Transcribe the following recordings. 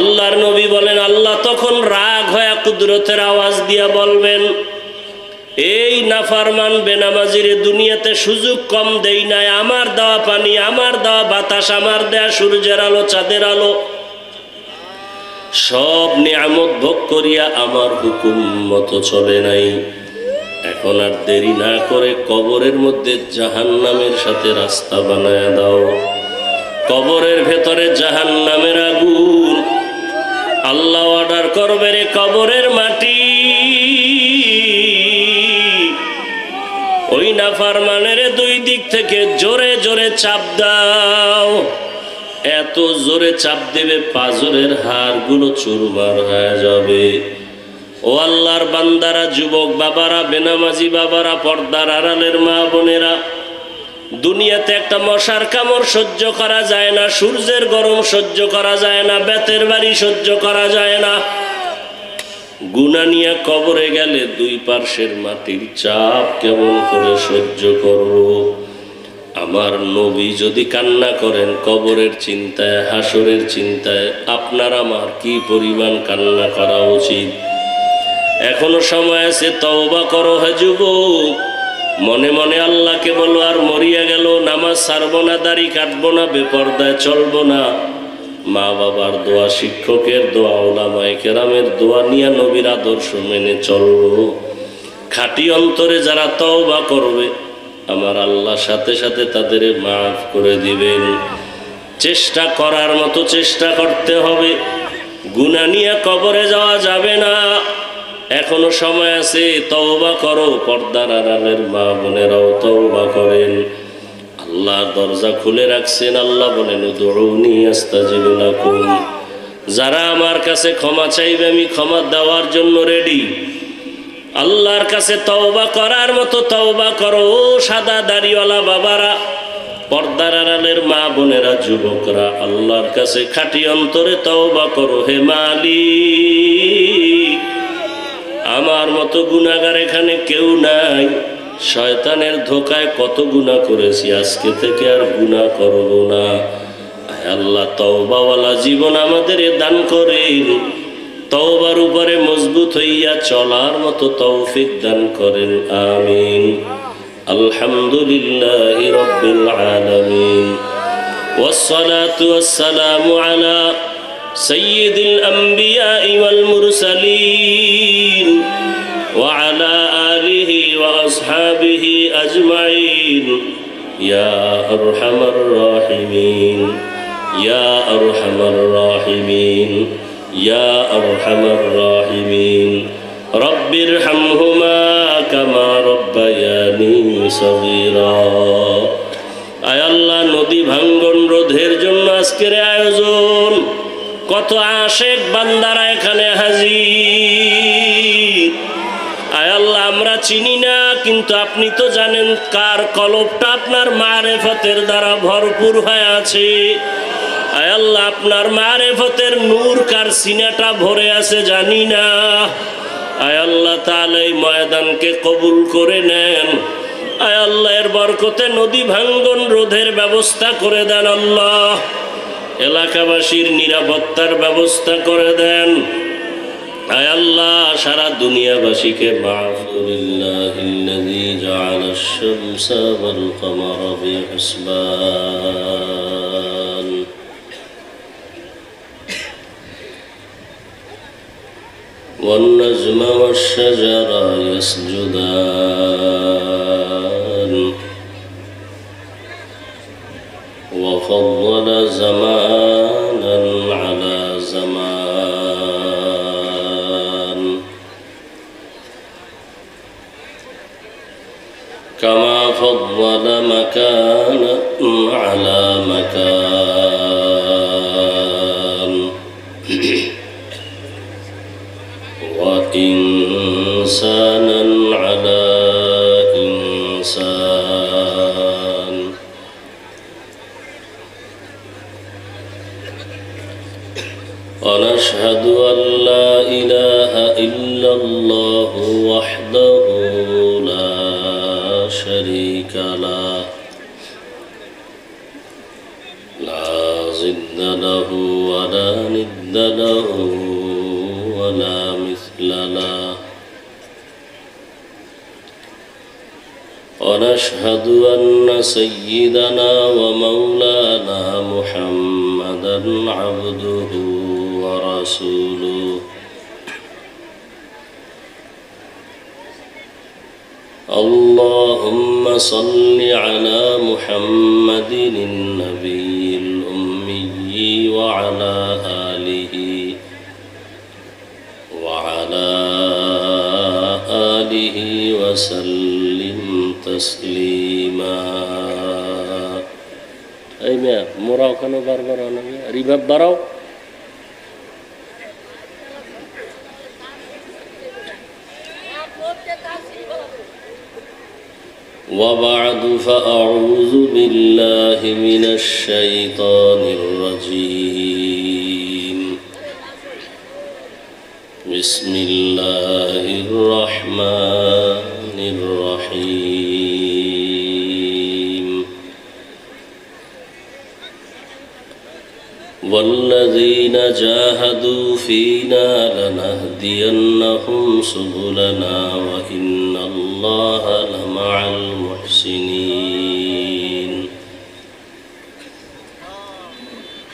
আল্লাহর নবী বলেন আল্লাহ তখন রাগ হয়ে কুদরতের আওয়াজ দিয়া বলবেন, এই নাফরমান বেনামাজিরে দুনিয়াতে সুযোগ কম দেই নাই, আমার দেওয়া পানি, আমার দেওয়া বাতাস, আমার দেয়া সূর্যের আলো, চাঁদের আলো, সব নিয়ামত ভোগ করিয়া আমার হুকুম মতো চলে নাই। এখন আর দেরি না করে কবরের মধ্যে জাহান্নামের সাথে রাস্তা বানায়া দাও। কবরের ভেতরে জাহান্নামের আগুন। আল্লাহ অর্ডার করবে, রে কবরের মাটি ওই নাফরমানের দুই দিক থেকে জোরে জোরে চাপ দাও। এত জোরে চাপ দেবে পাঁজরের হাড়গুলো চুরমার হয়ে যাবে। ও আল্লাহর বান্দারা, যুবক বাবারা, বেনামাজি বাবারা, পর্দার আড়ালের মা বোনেরা, দুনিয়াতে একটা মশার কামড় সহ্য করা যায় না, সূর্যের গরম সহ্য করা যায় না, বেতের বাড়ি সহ্য করা যায় না। গুনাহ নিয়ে কবরে গেলে দুই পার্শ্বের মাটির চাপ কেমন করে সহ্য করব? আমার নবী যদি কান্না করেন কবরের চিন্তায়, হাসরের চিন্তায়, আপনার আমার কি পরিমাণ কান্না করা উচিত? এখনো সময় আছে, তওবা করো হে যুবক। মনে মনে আল্লাহকে বলো, আর মরিয়া গেল নামাজ ছাড়বো না, দাড়ি কাটবো না, বেপরদায় চলবো না। মা বাবার দোয়া, শিক্ষকের দোয়া, উলামায়ে কেরামের দোয়া নিয়ে নবীর আদর্শ মেনে চলবো। খাঁটি অন্তরে যারা তওবা করবে আমার আল্লাহ সাথে সাথে তাদের মাফ করে দিবেন। চেষ্টা করার মতো চেষ্টা করতে হবে। গুনাহ নিয়ে কবরে যাওয়া যাবে না। এখনো সময় আছে, তওবা করো। পর্দার আড়ালের মা বোনেরাও তওবা করেন। আল্লাহ দরজা খুলে রাখছেন। আল্লাহ বলেন, উদউনি আস্তাজিব লাকুম। যারা আমার কাছে ক্ষমা চাইবে আমি ক্ষমা দেওয়ার জন্য রেডি। আল্লাহর কাছে তওবা করার মতো তওবা করো। সাদা দাড়িওয়ালা বাবারা, পর্দার আড়ালের মা বোনেরা, যুবকরা, আল্লাহর কাছে খাঁটি অন্তরে তওবা করো। হে মালিক, আমার মতো গুনাহগার এখানে কেউ নাই। শয়তানের ধোকায় কত গুনাহ করেছি, আজকে থেকে আর গুনাহ করব না। আল্লাহ তওবাওয়ালা জীবন আমাদের দান করেন। তওবার উপরে মজবুত হইয়া চলার মতো তৌফিক দান করেন। আমিন। আলহামদুলিল্লাহি রাব্বিল আলামিন। ওয়াসসালাতু ওয়াসসালামু আলা সাইয়্যিদিল আমবিয়া ওয়াল মুরসালিন ওয়া আলা আলিহি ওয়া আসহাবিহি আজমাইন। ইয়া আরহামার রাহিমিন, ইয়া আরহামার রাহিমিন, ইয়া আরহামার রাহিমিন। রব্বিরহামহুমা কামা রব্বায়ানি সগীরা। আয় আল্লাহ, নদী ভাঙ্গন রোধের জন্য আজকের আয়োজন। কত আশেক বান্দারা এখানে হাজির। আয় আল্লাহ, আমরা চিনি না, কিন্তু আপনি তো জানেন কার কলবটা আপনার মারেফতের দ্বারা ভরপুর হয়ে আছে। আয় আল্লাহ, আপনার মারেফতের নূর কার সিনাটা ভরে আছে জানি না। আয় আল্লাহ তাআলা এই ময়দানকে কবুল করে নেন। আয় আল্লাহ, এর বরকতে নদী ভাঙ্গন রোধের ব্যবস্থা করে দেন। আল্লাহ, এলাকাবাসীর নিরাপত্তার ব্যবস্থা করে দেন। আয় আল্লাহ, সারা দুনিয়াবাসীকে মাফ করিল্লাহিল্লাযী জাআলাশ শামসা ওয়াল কমারা বিহিসবান। والنجم والشجر يسجدان وفضل زمانا على زمان كما فضل مكانا على مكان وإنسانا على إنسان ونشهد أن لا إله إلا الله وحده لا شريك له لا ضد له ولا ند ند له ولا مثل له ونشهد أن سيدنا ومولانا محمدا عبده ورسوله اللهم صل على محمد النبي الأمي وعلى آله وسلم تسليما أي ميا مراو كانوا باربرا نبي ريباب براو وبعد فأعوذ بالله من الشيطان الرجيم بسم الله الرحمن الرحيم والذين جاهدوا فينا لنهدينهم سبلنا وإن الله لمع المحسنين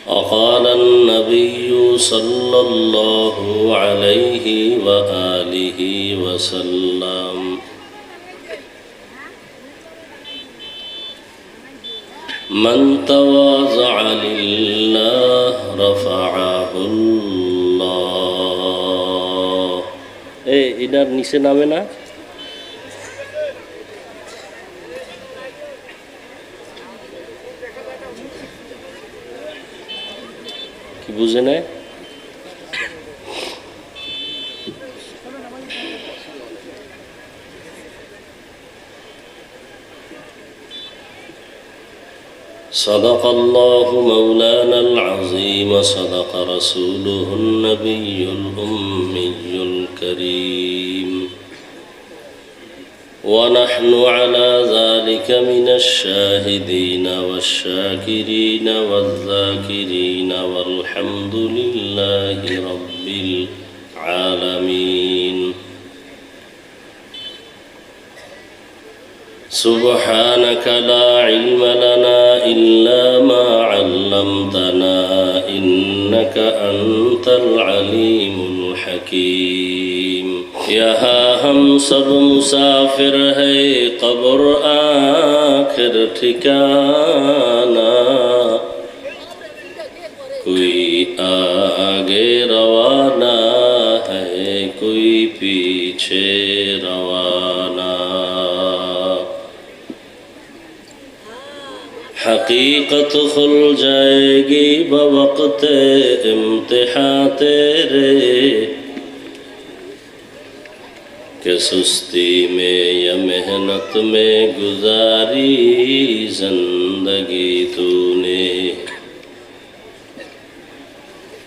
وقال النبي صلى الله عليه وآله وسلم من تواضع لله رفعه الله এটার নিচে নামে না কি বুঝে নেয় صدق الله مولانا العظيم صدق رسوله النبي الأمي الكريم ونحن على ذلك من الشاهدين والشاكرين والذاكرين والحمد لله رب العالمين سبحانك لا علم لنا إلا ما علمتنا إنك أنت العليم الحكيم یہاں ہم سب مسافر ہے قبر آخر ٹھکانا کوئی آگے روانہ ہے کوئی پیچھے روانہ حقیقت کھل جائے گی بوقت امتحان تیرے کہ سستی میں یا محنت میں گزاری زندگی تو نے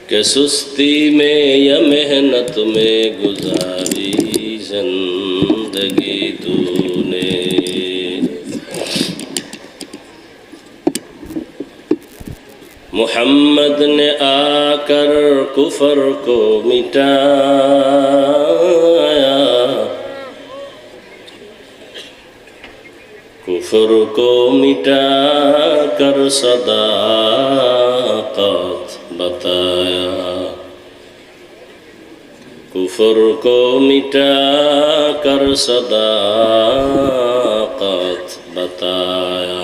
کہ سستی میں یا محنت میں گزاری زندگی تو نے محمد نے آ کر کفر کو مٹایا کفر کو مٹا کر صداقت بتایا کفر کو مٹا کر صداقت بتایا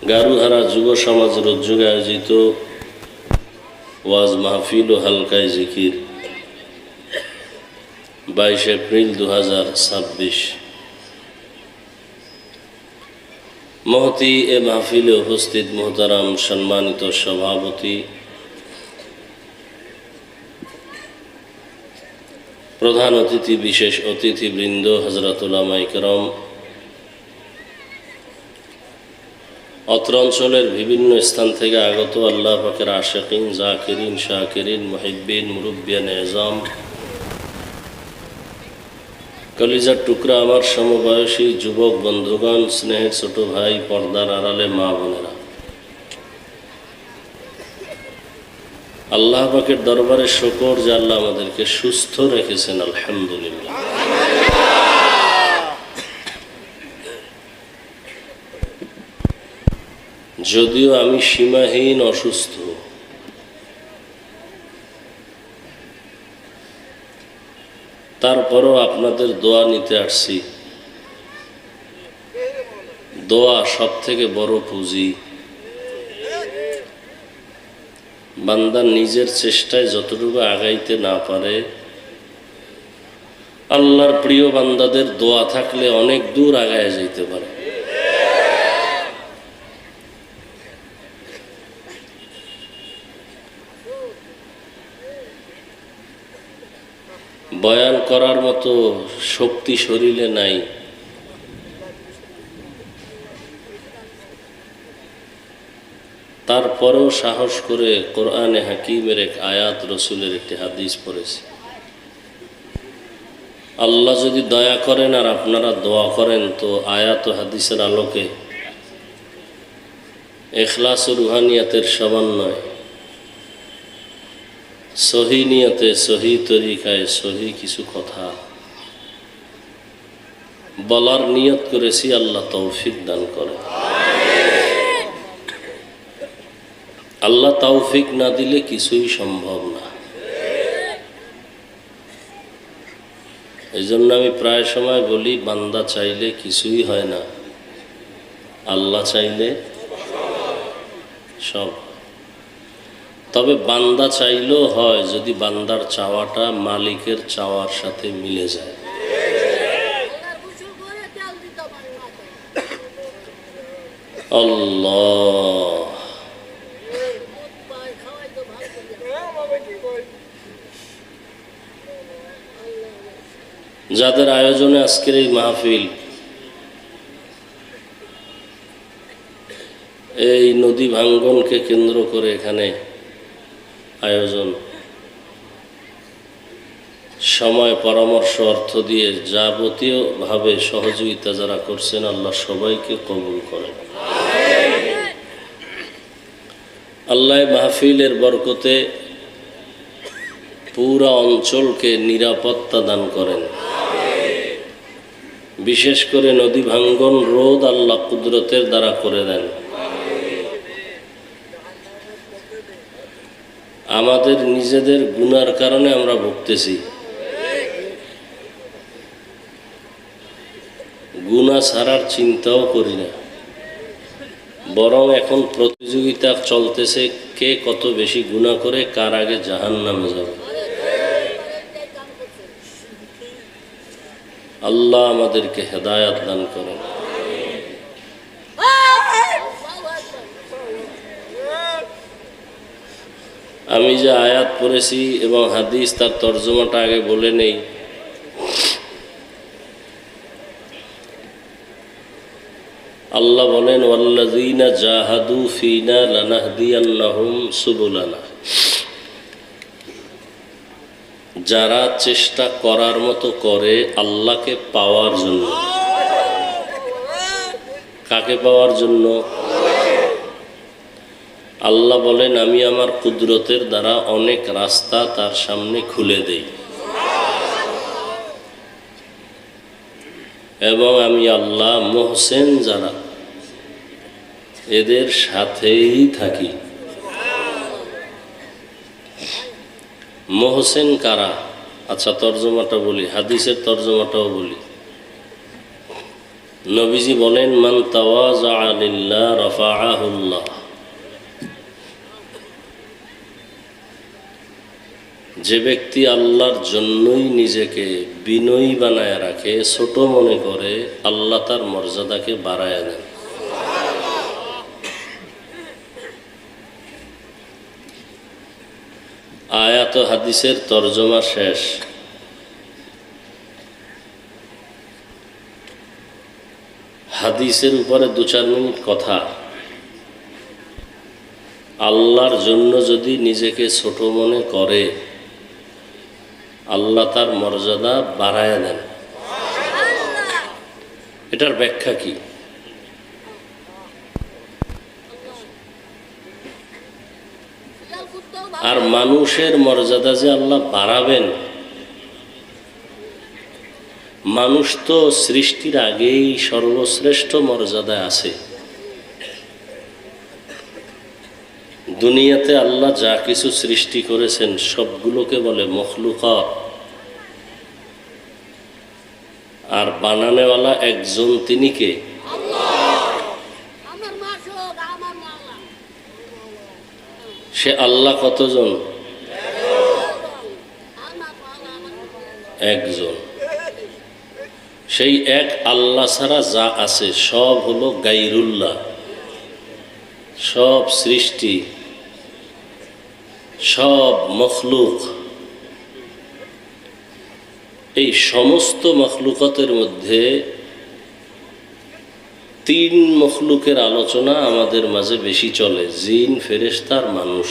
গারুহারা যুব সমাজের উদ্যোগে আয়োজিত ওয়াজ মাহফিল ও হালকায় জিকির 22 এপ্রিল 2026 মহতি এ মাহফিলে উপস্থিত মোহতারাম সম্মানিত সভাপতি প্রধান অতিথি বিশেষ অতিথিবৃন্দ হযরত উলামায়ে কেরাম অত্র অঞ্চলের বিভিন্ন স্থান থেকে আগত আল্লাহ পাকের আশিকিন জাকিরিন শাকিরিন মুহিব্বিন মুরব্বিয়ান এজাম কলিজার টুকরা আমার সমবয়সী যুবক বন্ধুগণ, স্নেহের ছোট ভাই, পর্দার আড়ালে মা বোনেরা, আল্লাহ পাকের দরবারে শুকর যে আল্লাহ আমাদেরকে সুস্থ রেখেছেন, আলহামদুলিল্লাহ। যদিও আমি সীমাহীন অসুস্থ, তারপরও আপনাদের দোয়া নিতে আসছি। দোয়া সব থেকে বড় পুঁজি। বান্দা নিজের চেষ্টায় যতটুকু আগাইতে না পারে, আল্লাহর প্রিয় বান্দাদের দোয়া থাকলে অনেক দূর আগায় যাইতে পারে। বয়ান করার মতো শক্তি শরীরে নাই, তারপরেও সাহস করে কোরআনে হাকিমের এক আয়াত, রসুলের একটি হাদিস পড়েছি। আল্লাহ যদি দয়া করেন আর আপনারা দোয়া করেন তো আয়াত ও হাদিসের আলোকে ইখলাস ও রুহানিয়াতের সমন্বয়, সহি নিয়তে, সহি তরিকায়, সহি কিছু কথা বলার নিয়ত করেছি। আল্লাহ তৌফিক দান করে। আল্লাহ তৌফিক না দিলে কিছুই সম্ভব না। এই জন্য আমি প্রায় সময় বলি, বান্দা চাইলে কিছুই হয় না, আল্লাহ চাইলে সব। তবে বান্দা চাইলেও হয় যদি বান্দার চাওয়াটা মালিকের চাওয়ার সাথে মিলে যায়। আল্লাহ, যাদের আয়োজনে আজকের এই মাহফিল, এই নদী ভাঙ্গনকে কেন্দ্র করে এখানে আয়োজন, সময়, পরামর্শ, অর্থ দিয়ে যাবতীয়ভাবে সহযোগিতা যারা করছেন, আল্লাহ সবাইকে কবুল করেন। আল্লাহ মাহফিলের বরকতে পুরা অঞ্চলকে নিরাপত্তা দান করেন। বিশেষ করে নদী ভাঙ্গন রোধ আল্লাহ কুদরতের দ্বারা করে দেন। আমাদের নিজেদের গুনার কারণে আমরা ভুগতেছি। গুনাহ ছাড়ার চিন্তাও করি না, বরং এখন প্রতিযোগিতা চলতেছে কে কত বেশি গুনাহ করে কার আগে জাহান্নামে যাবে। আল্লাহ আমাদেরকে হেদায়াত দান করেন। আমি যে আয়াত পড়েছি এবং হাদিস, তার তর্জমাটা আগে বলে নেই। আল্লাহ বলেন, ওয়াল্লাযীনা জাহাদু ফীনা লানাহদিয়ান্নাহুম সুবুলানা। যারা চেষ্টা করার মতো করে আল্লাহকে পাওয়ার জন্য। কাকে পাওয়ার জন্য? আল্লাহ বলেন, আমি আমার কুদরতের দ্বারা অনেক রাস্তা তার সামনে খুলে দেই এবং আমি আল্লাহ মুহসিন যারা, এদের সাথেই থাকি। মুহসিন কারা? আচ্ছা, তর্জমাটা বলি, হাদিসের তর্জমাটাও বলি। নবীজি বলেন, মান তাওয়াযা লিল্লাহ রাফাআহুল্লাহ। যে ব্যক্তি আল্লাহর জন্যই নিজেকে বিনয়ী বানায় রাখে, ছোট মনে করে, আল্লাহ তার মর্যাদাকে বাড়ায় দেন। আয়াত ও হাদিসের তর্জমা শেষ। হাদিসের উপরে 2-4 মিনিট কথা। আল্লাহর জন্য যদি নিজেকে ছোট মনে করে, আল্লাহ তার মর্যাদা বাড়ায় দেন। এটার ব্যাখ্যা কি? আর মানুষের মর্যাদা যে আল্লাহ বাড়াবেন, মানুষ তো সৃষ্টির আগেই সর্বশ্রেষ্ঠ মর্যাদায় আছে। দুনিয়াতে আল্লাহ যা কিছু সৃষ্টি করেছেন সবগুলোকে বলে মখলুকাত, আর বানানেওয়ালা একজন, তিনি কে? সে আল্লাহ কতজন? একজন। সেই এক আল্লাহ ছাড়া যা আছে সব হলো গায়রুল্লাহ। সব সৃষ্টি, সব মখলুক, এই সমস্ত মখলুকাতের মধ্যে তিন মখলুকের আলোচনা আমাদের মাঝে বেশি চলে, জিন, ফেরেশতা আর মানুষ।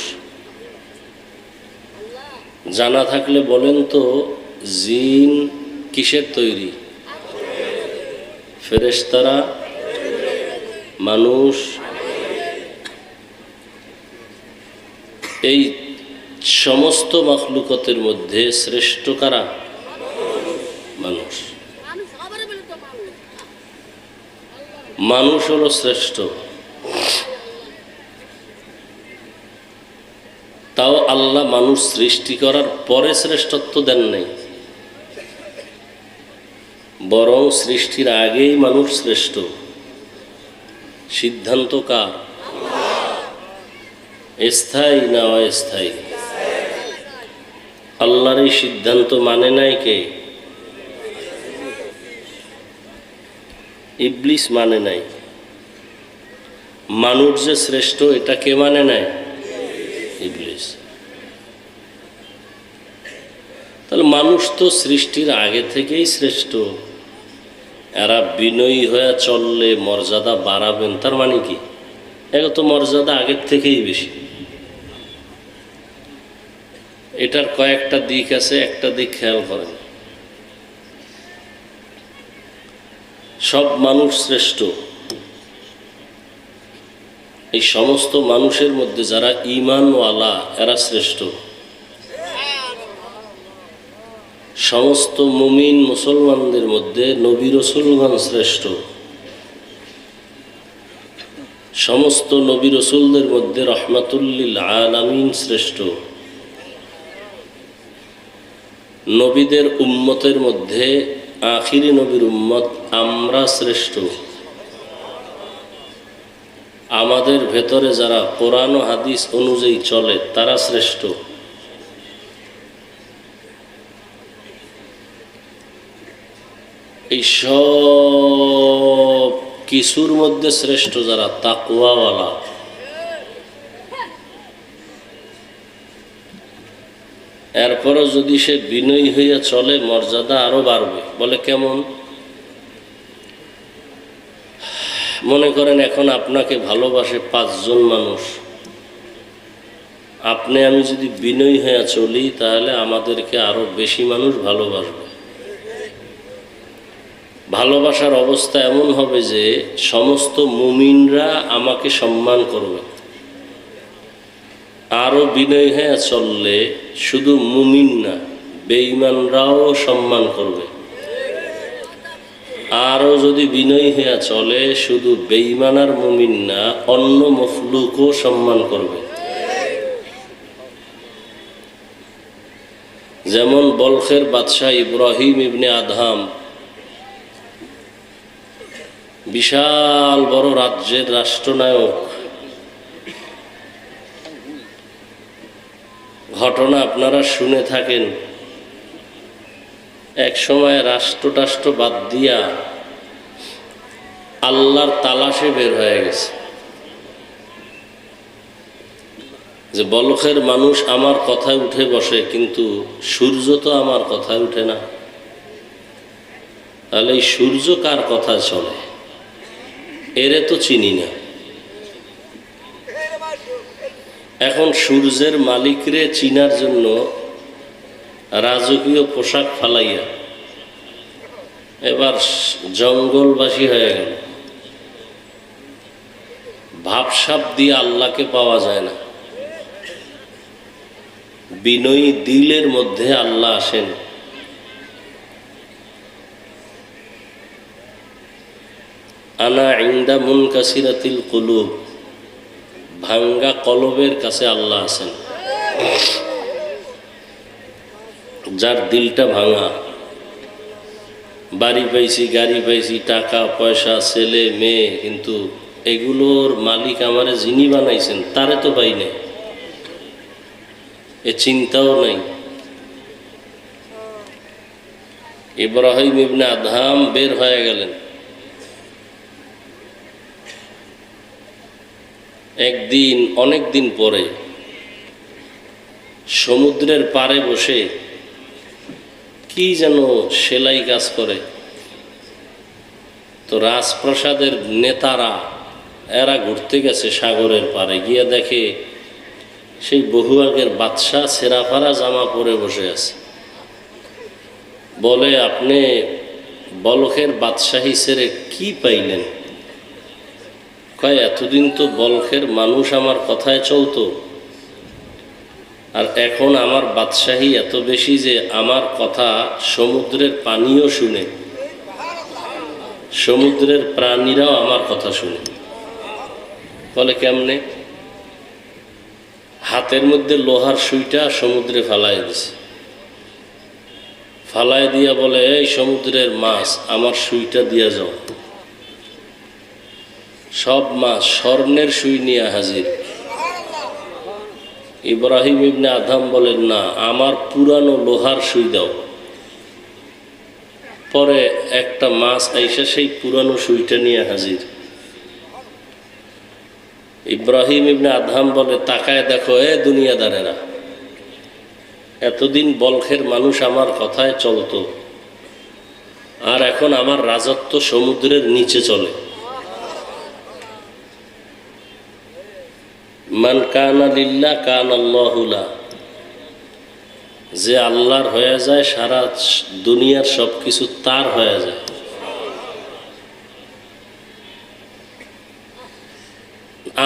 জানা থাকলে বলেন তো, জিন কিসের তৈরি? ফেরেশতারা, মানুষ, এই সমস্ত মখলুকাতের মধ্যে শ্রেষ্ঠ কারা? মানুষ। মানুষ হলো শ্রেষ্ঠ। তাও আল্লাহ মানুষ সৃষ্টি করার পরে শ্রেষ্ঠত্ব দেন নাই, বরং সৃষ্টির আগেই মানুষ শ্রেষ্ঠ। সিদ্ধান্ত কার? স্থায়ী না অস্থায়ী? আল্লাহর এই সিদ্ধান্ত মানে নাই কে? ইবলিস মানে নাই। মানুষ যে শ্রেষ্ঠ এটা কে মানে নাই? ইবলিস। তাহলে মানুষ তো সৃষ্টির আগে থেকেই শ্রেষ্ঠ। এরা বিনয়ী হয়ে চললে মর্যাদা বাড়াবেন, তার মানে কি? এত মর্যাদা আগের থেকেই বেশি। এটার কয়েকটা দিক আছে, একটা দিক খেয়াল করেন। সব মানুষ শ্রেষ্ঠ। এই সমস্ত মানুষের মধ্যে যারা ঈমানওয়ালা এরা শ্রেষ্ঠ। সমস্ত মুমিন মুসলমানদের মধ্যে নবী রাসূলগণ শ্রেষ্ঠ। সমস্ত নবী রাসূলদের মধ্যে রাহমাতুল লিল আলামিন শ্রেষ্ঠ। নবীদের উম্মতের মধ্যে আখিরি নবীর উম্মত আমরা শ্রেষ্ঠ। আমাদের ভেতরে যারা কোরআন ও হাদিস অনুযায়ী চলে তারা শ্রেষ্ঠ। এই সব কিছুর মধ্যে শ্রেষ্ঠ যারা তাকওয়াওয়ালা। এরপরও যদি সে বিনয়ী হইয়া চলে মর্যাদা আরো বাড়বে। বলে কেমন? মনে করেন এখন আপনাকে ভালোবাসে 5 জন মানুষ, আপনি আমি যদি বিনয়ী হইয়া চলি তাহলে আমাদেরকে আরো বেশি মানুষ ভালোবাসবে। ভালোবাসার অবস্থা এমন হবে যে সমস্ত মুমিনরা আমাকে সম্মান করবে। আরো বিনয়ী হয়ে চললে শুধু মুমিন না, বেঈমানরাও সম্মান করবে। আরো যদি বিনয়ী হয়ে চলে শুধু বেঈমান আর মুমিন না, অন্য মখলুকও সম্মান করবে। যেমন বলখের বাদশাহ ইব্রাহিম ইবনে আদহাম বিশাল বড় রাজ্যের রাষ্ট্রনায়ক। ঘটনা আপনারা শুনে থাকেন। এক সময় রাষ্ট্র বাদ দিয়া আল্লাহর তালাশে বের হয়ে গেছে যে বলখের মানুষ আমার কথায় উঠে বসে, কিন্তু সূর্য তো আমার কথায় উঠে না। তাহলে এই সূর্য কার কথা চলে? এরে তো চিনি না। এখন সূর্যের মালিকরে চিনার জন্য রাজকীয় পোশাক ফালাইয়া এবার জঙ্গলবাসী হয়ে গেল। ভাবসাব দিয়ে আল্লাহকে পাওয়া যায় না, বিনয়ী দিলের মধ্যে আল্লাহ আসেন। আনা ইনদা মুনকাসিরাতিল কুলুব, ভাঙ্গা কলবের কাছে আল্লাহ আছেন। যার দিলটা ভাঙা, বাড়ি পাইছি, গাড়ি পাইছি, টাকা পয়সা, ছেলে মেয়ে, কিন্তু এগুলোর মালিক আমারে যিনি বানাইছেন তারে তো পাই নাই, এ চিন্তাও নাই। ইব্রাহিম ইবনে আদহাম বের হয়ে গেলেন। একদিন, অনেক দিন পরে সমুদ্রের পাড়ে বসে কি যেন সেলাই কাজ করে। তো রাজপ্রাসাদের নেতারা এরা ঘুরতে গেছে সাগরের পাড়ে, গিয়ে দেখে সেই বহু আগের বাদশাহ সেরাফারা জামা পরে বসে আছে। বলে, আপনি বলখের বাদশাহী ছেড়ে কি পাইলেন? কয়, এতদিন তো বলখের মানুষ আমার কথায় চলতো, আর এখন আমার বাদশাহী এত বেশি যে আমার কথা সমুদ্রের পানিও শুনে, সমুদ্রের প্রাণীরাও আমার কথা শুনে। বলে, কেমনে? হাতের মধ্যে লোহার সুইটা সমুদ্রে ফালাই দিছে, ফালাই দিয়া বলে, এই সমুদ্রের মাছ, আমার সুইটা দিয়া যাও। সব মাছ স্বর্ণের সুই নিয়ে হাজির। ইব্রাহিম ইবনে আদহাম বলেন, না, আমার পুরানো লোহার সুই দাও। পরে একটা মাছ আইসা সেই পুরানো সুইটা নিয়ে হাজির। ইব্রাহিম ইবনে আদহাম বলে, তাকায় দেখো এ দুনিয়াদারেরা, এতদিন বলখের মানুষ আমার কথায় চলতো, আর এখন আমার রাজত্ব সমুদ্রের নিচে চলে। মান কানা লিল্লাহ কানা আল্লাহু লাহ, যে আল্লাহর হয়ে যায় সারা দুনিয়ার সবকিছু তার হয়ে যায়।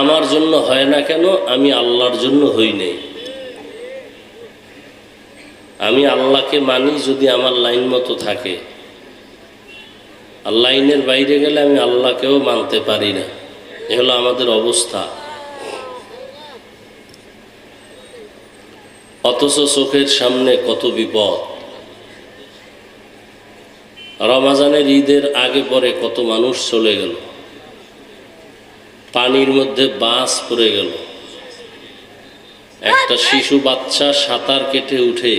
আমার জন্য হয় না কেন? আমি আল্লাহর জন্য হই নাই। আমি আল্লাহকে মানি যদি আমার লাইন মতো থাকে, আর লাইনের বাইরে গেলে আমি আল্লাহকেও মানতে পারি না। এ হলো আমাদের অবস্থা। অথচ চোখের সামনে কত বিপদ। রমাজানের ঈদের আগে পরে কত মানুষ চলে গেল, পানির মধ্যে বাস পড়ে গেল। একটা শিশু বাচ্চা সাঁতার কেটে উঠে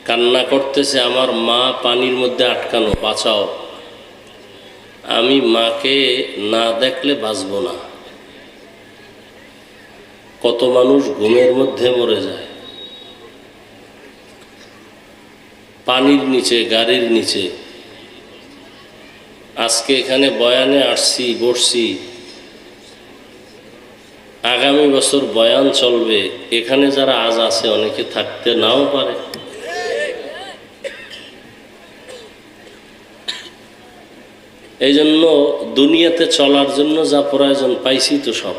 কান্না করতেছে, আমার মা পানির মধ্যে আটকানো, বাঁচাও। আমি মাকে না দেখলে বাঁচব না। কত মানুষ ঘুমের মধ্যে মরে যায়, পানির নিচে, গাড়ির নিচে। আজকে এখানে বয়ানে আসছি, বসছি, আগামী বছর বয়ান চলবে, এখানে যারা আজ আছে অনেকে থাকতে নাও পারে। এই জন্য দুনিয়াতে চলার জন্য যা প্রয়োজন পাইছি তো সব,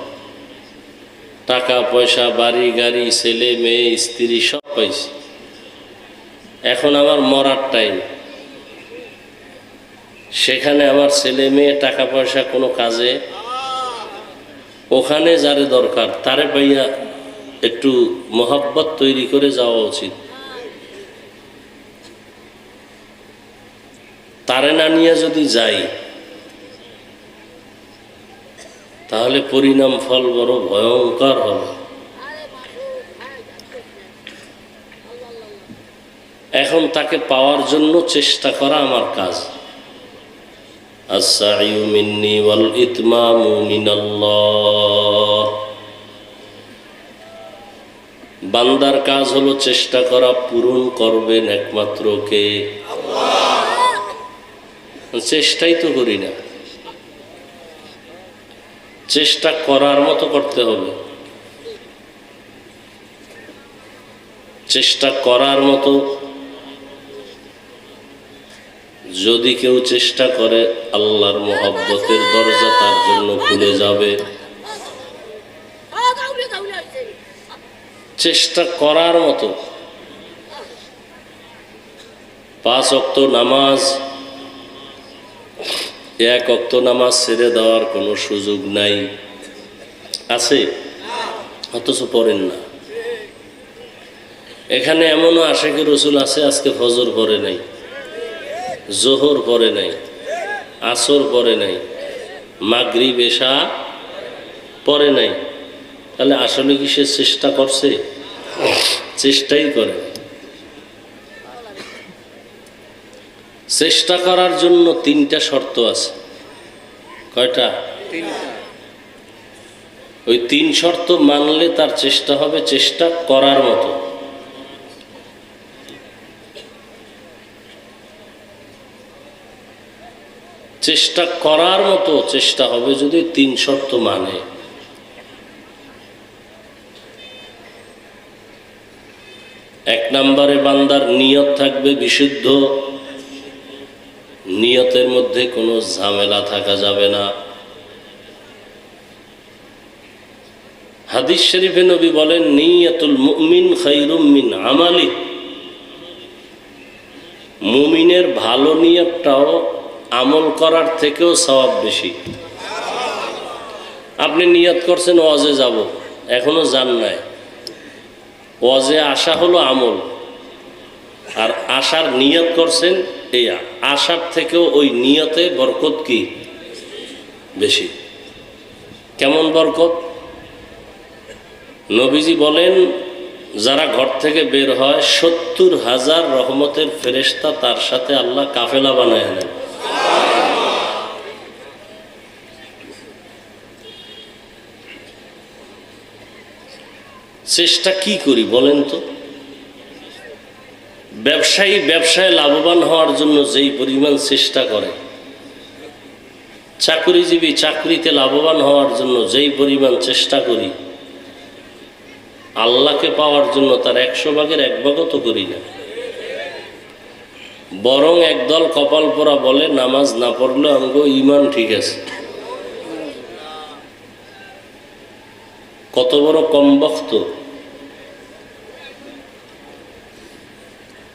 টাকা পয়সা, বাড়ি গাড়ি, ছেলে মেয়ে, স্ত্রী, সব পাইছি। এখন আমার মরার টাইম। সেখানে আমার ছেলে মেয়ে, টাকা পয়সা কোনো কাজে, ওখানে যারে দরকার তারে পাইয়া একটু মহব্বত তৈরি করে যাওয়া উচিত। তারে না নিয়ে যদি যাই তাহলে পরিণাম ফল বড় ভয়ঙ্কর হবে। এখন তাকে পাওয়ার জন্য চেষ্টা করা আমার কাজ। আস-সা'য়ু মিন্নি ওয়াল ইতমামু মিনাল্লাহ। বান্দার কাজ হলো চেষ্টা করা, পূরণ করবেন একমাত্র কে? আল্লাহ। চেষ্টাই তো করি না। চেষ্টা করার মতো করতে হবে, চেষ্টা করার মতো যদি কেউ চেষ্টা করে আল্লাহর মহব্বতের দরজা তার জন্য খুলে যাবে। চেষ্টা করার মতো। 5 ওয়াক্ত নামাজ, 1 ওয়াক্ত নামাজ ছেড়ে দেওয়ার কোনো সুযোগ নাই, আছে? অথচ পড়েন না। এখানে এমনও আশিকে রসুল আছে আজকে ফজর পড়ে নাই, জোহর পড়ে নাই, আসর পড়ে নাই, মাগরিব এশা পড়ে নাই। তাহলে আসলে কি সে চেষ্টা করছে? চেষ্টাই করে। চেষ্টা করার জন্য 3টা শর্ত আছে। কয়টা? 3টা। ওই 3 শর্ত মানলে তার চেষ্টা হবে চেষ্টা করার মতো। চেষ্টা করার মতো চেষ্টা হবে যদি 3 শর্ত মানে। এক নম্বরে বান্দার নিয়ত থাকবে বিশুদ্ধ, নিয়তের মধ্যে কোনো ঝামেলা থাকা যাবে না। হাদিস শরীফে নবী বলেন, নিয়াতুল মুমিন খায়রুম মিন আমালি। মুমিনের ভালো নিয়তটাও আমল করার থেকেও সওয়াব বেশি। আপনি নিয়ত করছেন ওয়াজে যাব, এখনো যান নাই, ওয়াজে আসা হলো আমল, আর আসার নিয়ত করছেন, এই আসার থেকেও ওই নিয়তে বরকত কি বেশি। কেমন বরকত? নবীজি বলেন, যারা ঘর থেকে বের হয় 70,000 রহমতের ফেরেশতা তার সাথে আল্লাহ কাফেলা বানায় নেন। চেষ্টা কি করি বলেন তো? ব্যবসায়ী ব্যবসায় লাভবান হওয়ার জন্য যেই পরিমাণ চেষ্টা করে, চাকরিজীবী চাকরিতে লাভবান হওয়ার জন্য যেই পরিমাণ চেষ্টা করি, আল্লাহকে পাওয়ার জন্য তার 100 ভাগের 1 ভাগও তো করি না। বরং একদল কপাল পোড়া বলে, নামাজ না পড়লেও আমগো ঈমান ঠিক আছে। কত বড় কমবখ্ত!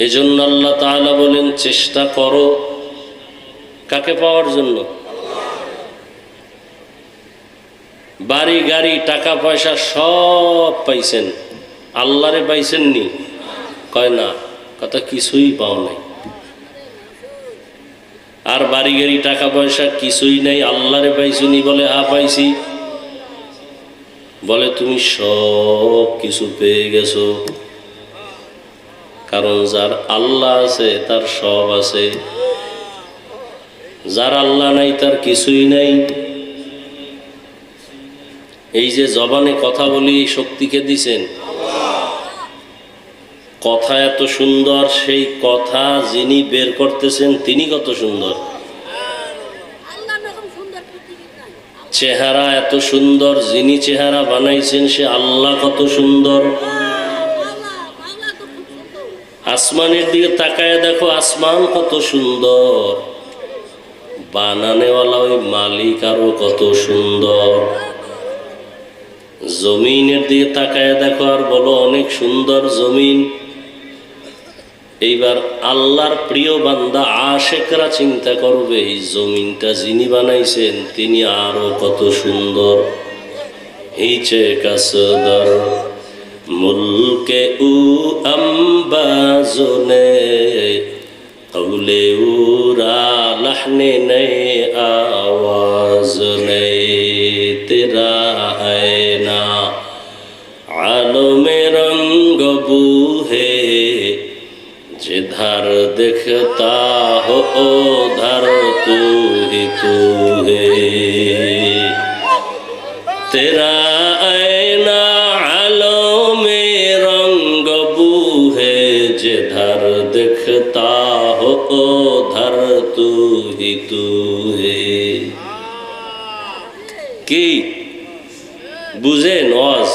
এজন্য আল্লাহ তাআলা বলেন, চেষ্টা করো কাকে পাওয়ার জন্য? বাড়ি গাড়ি টাকা পয়সা সব পাইছেন, আল্লাহরে পাইছেননি? কয় না, কথা কিছুই পাও নাই। আর বাড়ি গাড়ি টাকা পয়সা কিছুই নাই, আল্লাহরে পাইছনি? বলে হ্যাঁ পাইছি। বলে তুমি সব কিছু পেয়ে গেছো, কারণ যার আল্লাহ আছে তার সব আছে, যার আল্লাহ নাই তার কিছুই নাই। এই যে জবানে কথা বলি, শক্তিকে দিছেন। কথা এত সুন্দর, সেই কথা যিনি বের করতেছেন তিনি কত সুন্দর। চেহারা এত সুন্দর, যিনি চেহারা বানাইছেন সে আল্লাহ কত সুন্দর। আসমানের দিকে তাকায় দেখো, আসমান কত সুন্দর, বানানেওয়ালা ওই মালিক আরো কত সুন্দর। জমিনের দিকে তাকায় দেখো আর বলো অনেক সুন্দর জমিন। এইবার আল্লাহর প্রিয় বান্দা আশেকরা চিন্তা করবে, এই জমিনটা যিনি বানাইছেন তিনি আরো কত সুন্দর। হিচে কাসদার মুলকে উ আম্বাজনে কৌলে উরা লহনে নে আওয়াজ নে তেরা আয়না आलमे रंग बूहे जिधर दिखता हो उधर तू है तेरा आईना आलमे रंग बूहे जिधर दिखता हो उधर तू है की বুঝে নওয়াজ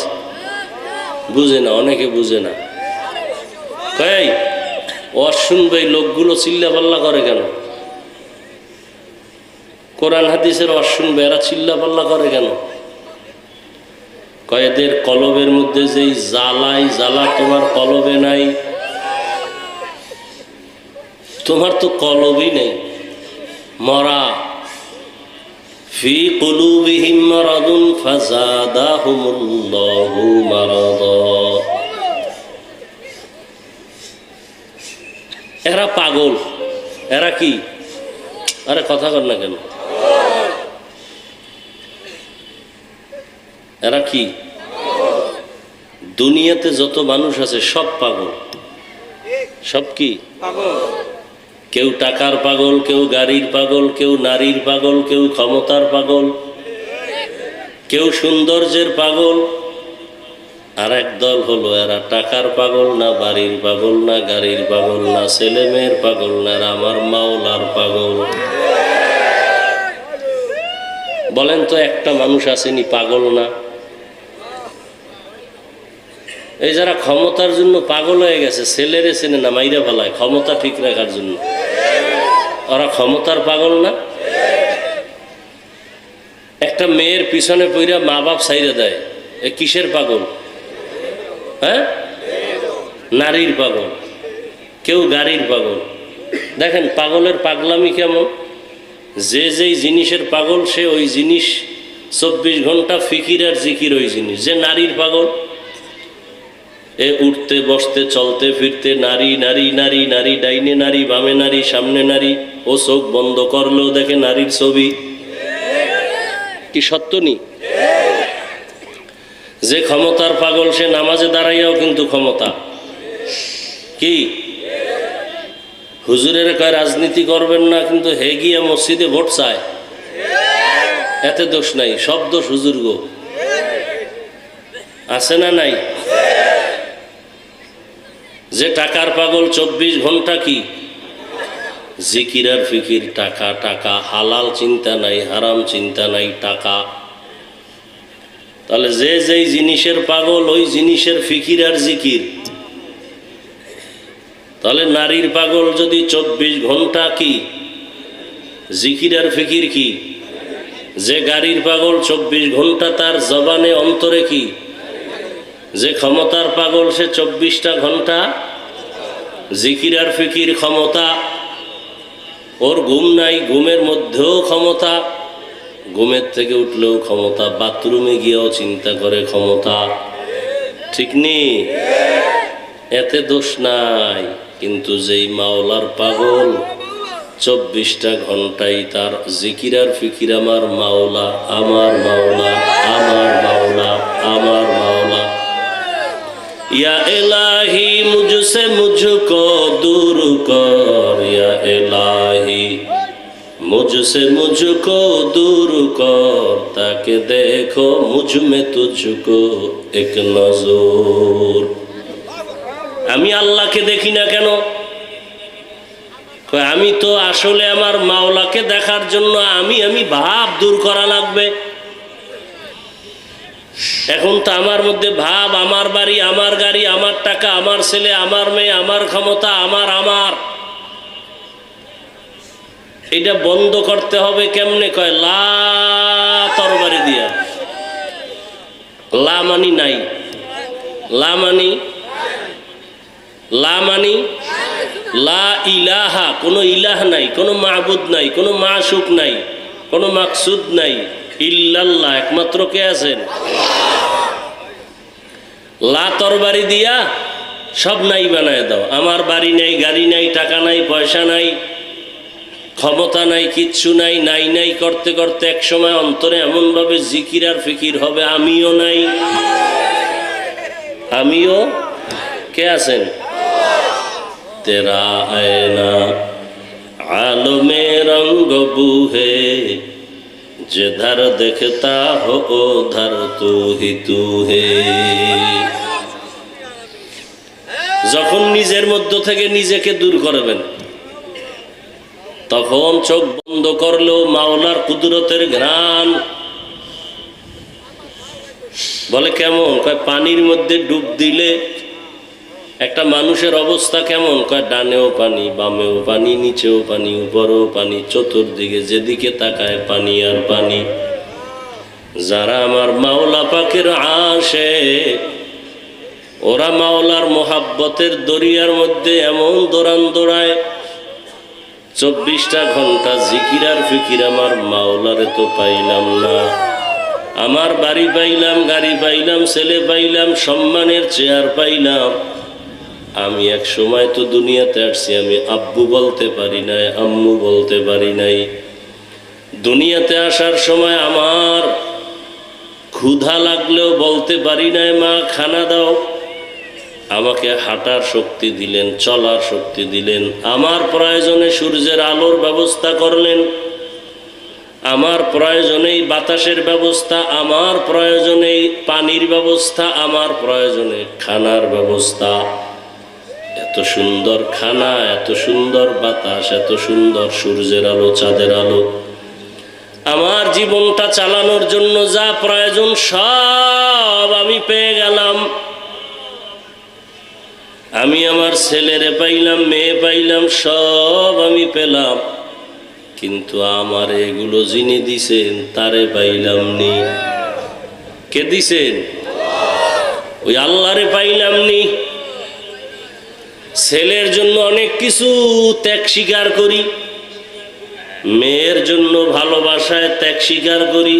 বুঝে না, অনেকে বুঝে না। কই ওয়াজ শুনবে, লোকগুলো চিল্লা পাল্লা করে কেন? কোরআন হাদিসের অশুনবে, এরা চিল্লা পাল্লা করে কেন? কয়েদের কলবের মধ্যে যেই জ্বালা তোমার কলবে নাই। তোমার তো কলবই নেই, মরা। ফি কুলুবিহিম মারাদুন ফাযাদাহুমুল্লাহু মারাদা। এরা পাগল। এরা কি? আরে কথা কর না কেন? এরা কি? দুনিয়াতে যত মানুষ আছে সব পাগল। সব কি? কেউ টাকার পাগল, কেউ গাড়ির পাগল, কেউ নারীর পাগল, কেউ ক্ষমতার পাগল, কেউ সৌন্দর্যের পাগল। আর এক দল হলো এরা টাকার পাগল না, বাড়ির পাগল না, গাড়ির পাগল না, ছেলে মেয়ের পাগল না, এরা আমার মাওলার পাগল। বলেন তো একটা মানুষ আসেনি পাগল না? এই যারা ক্ষমতার জন্য পাগল হয়ে গেছে, ছেলেরে চেনে না, মাইরা ফেলায় ক্ষমতা ঠিক রাখার জন্য, ওরা ক্ষমতার পাগল না? একটা মেয়ের পিছনে পইরা মা বাপ ছাইরা দেয়, এ কিসের পাগল? হ্যাঁ, নারীর পাগল। কেউ গাড়ির পাগল। দেখেন পাগলের পাগলামি কেমন। যে যেই জিনিসের পাগল সে ওই জিনিস 24 ঘন্টা ফিকির আর জিকির ওই জিনিস। যে নারীর পাগল, এ উঠতে বসতে চলতে ফিরতে নারী নারী নারী নারী, ডাইনে নারী বামে নারী সামনে নারী, ও চোখ বন্ধ করলেও দেখে নারীর ছবি। কি সত্য নি? যে ক্ষমতার পাগল সে নামাজে দাঁড়াইয়াও কিন্তু ক্ষমতা। কি হুজুরের কয় রাজনীতি করবেন না, কিন্তু হে গিয়া মসজিদে ভোট চায়। এতে দোষ নাই, সব দোষ হুজুর গো। আছে না নাই? যে টাকার পাগল 24 ঘন্টা কি জিকির আর ফিকির, টাকা টাকা, হালাল চিন্তা নাই, হারাম চিন্তা নাই, টাকা। তাহলে যে যেই জিনিসের পাগল ওই জিনিসের ফিকির আর জিকির। তাহলে নারীর পাগল যদি 24 ঘন্টা কি জিকির আর ফিকির কি, যে গাড়ির পাগল 24 ঘন্টা তার জবানে অন্তরে কি, যে ক্ষমতার পাগল সে 24টা ঘন্টা জিকির আর ফিকির ক্ষমতা। ওর ঘুম নাই, ঘুমের মধ্যেও ক্ষমতা, ঘুমের থেকে উঠলেও ক্ষমতা, বাথরুমে গিয়েও চিন্তা করে ক্ষমতা। ঠিক নেই? এতে দোষ নাই। কিন্তু যেই মাওলার পাগল 24টা ঘন্টাই তার জিকির আর ফিকির আমার মাওলা, আমার মাওলা, আমার মাওলা, আমার মাওলা। या इलाही मुझसे मुझको दूर कर, या इलाही मुझसे मुझको दूर कर, ताकि देखो मुझ में तुझको एक नजर। আমি আল্লাহকে দেখি না কেন? আমি তো আসলে আমার মাওলাকে দেখার জন্য আমি ভাব দূর করা লাগবে। এখন তো আমার মধ্যে ভাব, আমার বাড়ি, আমার গাড়ি, আমার টাকা, আমার ছেলে, আমার মেয়ে, আমার ক্ষমতা, আমার এটা বন্ধ করতে হবে। কেমনে? কয় লা তরবারি দিয়া। লা মানি নাই, লা মানি, লা মানি লা ইলাহা, কোনো ইলাহ নাই, কোনো মাবুদ নাই, কোনো মাশুক নাই, কোনো মাকসুদ নাই, ইল্লাল্লাহ, একমাত্র কে আছেন? লা তরবারি দিয়া সব নাই বানায় দাও। আমার বাড়ি নাই, গাড়ি নাই, টাকা নাই, পয়সা নাই, ক্ষমতা নাই, কিচ্ছু নাই, নাই নাই করতে করতে এক সময় অন্তরে এমন ভাবে জিকির আর ফিকির হবে আমিও নাই। আমিও কে আছেন? তেরা আয়না আলমে রঙ্গ বুহে, जिधर देखता हो उधर तू ही तू है। যখন নিজের মধ্য থেকে নিজেকে দূর করবেন তখন চোখ বন্ধ করলেও মাওলার কুদরতের ঘ্রাণ। বলে কেমন? কয় পানির মধ্যে ডুব দিলে একটা মানুষের অবস্থা কেমন? কয় ডানেও পানি, বামেও পানি, নিচেও পানি, উপরেও পানি, চতুর্দিকে যেদিকে তাকায় পানি আর পানি। যারা আমার মাওলা পাকের আশিক, ওরা মাওলার মোহাব্বতের দরিয়ার মধ্যে এমন দৌড়ান দৌড়ায়, 24টা ঘন্টা জিকির আর ফিকির। আমার মাওলারে তো পাইলাম না। আমার বাড়ি পাইলাম, গাড়ি পাইলাম, ছেলে পাইলাম, সম্মানের চেয়ার পাইলাম। আমি এক সময় তো দুনিয়াতে আসছি, আমি আব্বু বলতে পারি নাই, আম্মু বলতে পারি নাই। দুনিয়াতে আসার সময় আমার ক্ষুধা লাগলেও বলতে পারি নাই মা খানা দাও। আমাকে হাঁটার শক্তি দিলেন, চলার শক্তি দিলেন। আমার প্রয়োজনে সূর্যের আলোর ব্যবস্থা করলেন, আমার প্রয়োজনেই বাতাসের ব্যবস্থা, আমার প্রয়োজনেই পানির ব্যবস্থা, আমার প্রয়োজনে খানার ব্যবস্থা। এত সুন্দর খানা, এত সুন্দর বাতাস, এত সুন্দর সূর্যের আলো, চাঁদের আলো। আমার জীবনটা চালানোর জন্য যা প্রয়োজন সব আমি পেয়ে গেলাম। আমি আমার ছেলেরে পাইলাম, মেয়ে পাইলাম, সব আমি পেলাম। কিন্তু আমার এগুলো যিনি দিছেন তারে পাইলাম নি। কে দিছেন? ওই আল্লাহরে পাইলাম নি। ছেলের জন্য অনেক কিছু ত্যাগ স্বীকার করি, মেয়ের জন্য ভালোবাসায় ত্যাগ স্বীকার করি।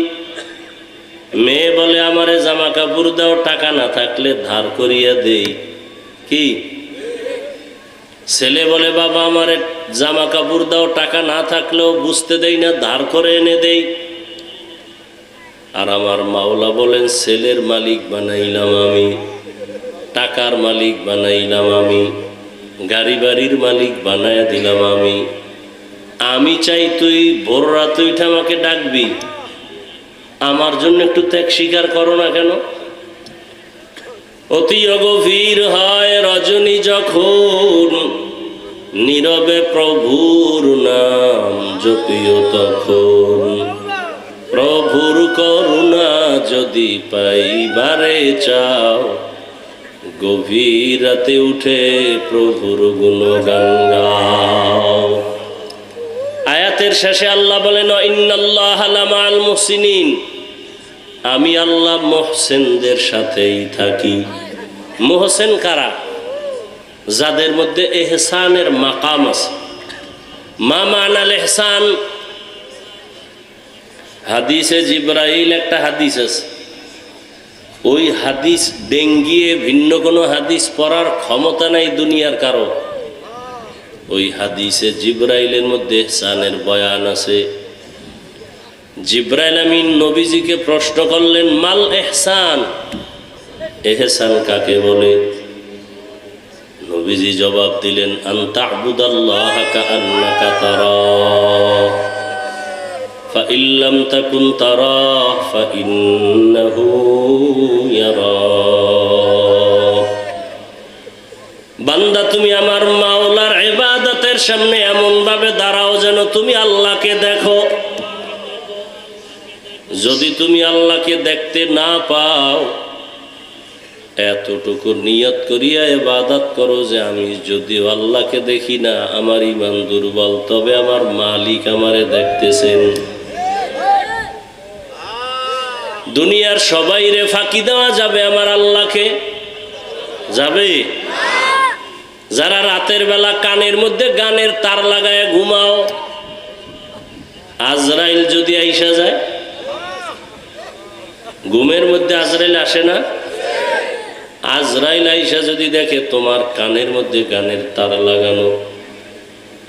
মেয়ে বলে আমারে জামা কাপড় দাও, টাকা না থাকলে ধার করিয়া দেই। কি? ছেলে বলে বাবা আমারে জামা কাপড় দাও, টাকা না থাকলেও বুঝতে দেই না, ধার করে এনে দেই। আর আমার মাওলা বলেন ছেলের মালিক বানাইলাম আমি, টাকার মালিক বানাইলাম আমি, গাড়ি বাড়ির মালিক বানায় দিলাম আমি। আমি চাই তুই ভোর রাত উঠে আমাকে ডাকবি, আমার জন্য একটু ত্যাগ স্বীকার করো না কেন? অতি অগভীর হয় রজনী যখন, নীরবে প্রভুর নাম জপিও তখন। প্রভুর করুণা যদি পাইবারে চাও, গভীর রাতে উঠে প্রভুর গুণগান গাও। আয়াতের শেষে আল্লাহ বলেন ইন্নাল্লাহা লামাল মুহসিনিন, আমি আল্লাহ মুহসিনদের সাথেই থাকি। মুহসিন কারা? যাদের মধ্যে ইহসানের মাকাম আছে। মা মানাল ইহসান? হাদিসে জিবরাইল একটা হাদিস আছে, ওই হাদিস ডেঙ্গিয়ে ভিন্ন কোনো হাদিস পড়ার ক্ষমতা নাই দুনিয়ার কারো। ওই হাদিসে জিবরাইলের মধ্যে ইহসানের বয়ান আছে। জিবরাইল আমিন নবীজিকে প্রশ্ন করলেন মাল ইহসান, ইহসান কাকে বলে? নবীজি জবাব দিলেন আন তা'বুদাল্লাহা কাআন্নাকা তারাহ ফাইন লাম তাকুন তারাহ ফাইন্নাহু ইয়ারাক। বান্দা তুমি আমার মাওলার ইবাদতের সামনে এমন ভাবে দাঁড়াও যেন তুমি আল্লাহকে দেখো। যদি তুমি আল্লাহকে দেখতে না পাও, এতটুকু নিয়ত করিয়া ইবাদত করো যে আমি যদিও আল্লাহকে দেখি না, আমার ঈমান দুর্বল, তবে আমার মালিক আমারে দেখতেছেন। দুনিয়ার সবাইরে ফাঁকি দেওয়া যাবে, আমার আল্লাহকে যাবে? যারা রাতের বেলা কানের মধ্যে গানের তার লাগায় ঘুমাও, আজরাইল যদি আইসা যায়, ঘুমের মধ্যে আজরাইল আসে না? আজরাইল আইসা যদি দেখে তোমার কানের মধ্যে গানের তার লাগানো,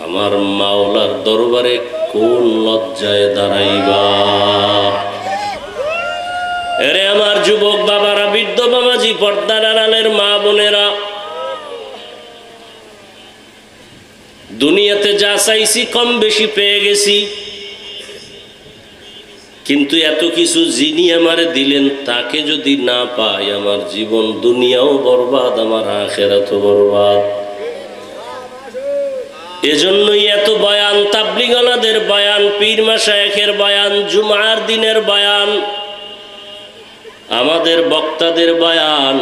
আমার মাওলার দরবারে কোন লজ্জায় দাঁড়াইবা? এরে আমার যুবক বাবারা, বৃদ্ধ বাবাজি, পর্দার আড়ালের মা বোনেরা, দুনিয়াতে যা চাইছি কম বেশি পেয়ে গেছি, কিন্তু এত কিছু যিনি আমারে দিলেন তাকে যদি না পাই, আমার জীবন দুনিয়াও বরবাদ, আমার আখিরাতও বরবাদ। এজন্যই এত বয়ান, তাবলীগওয়ালাদের বয়ান, পীর মাশায়েখের বয়ান, জুমার দিনের বয়ান, আমাদের বক্তাদের বয়ান।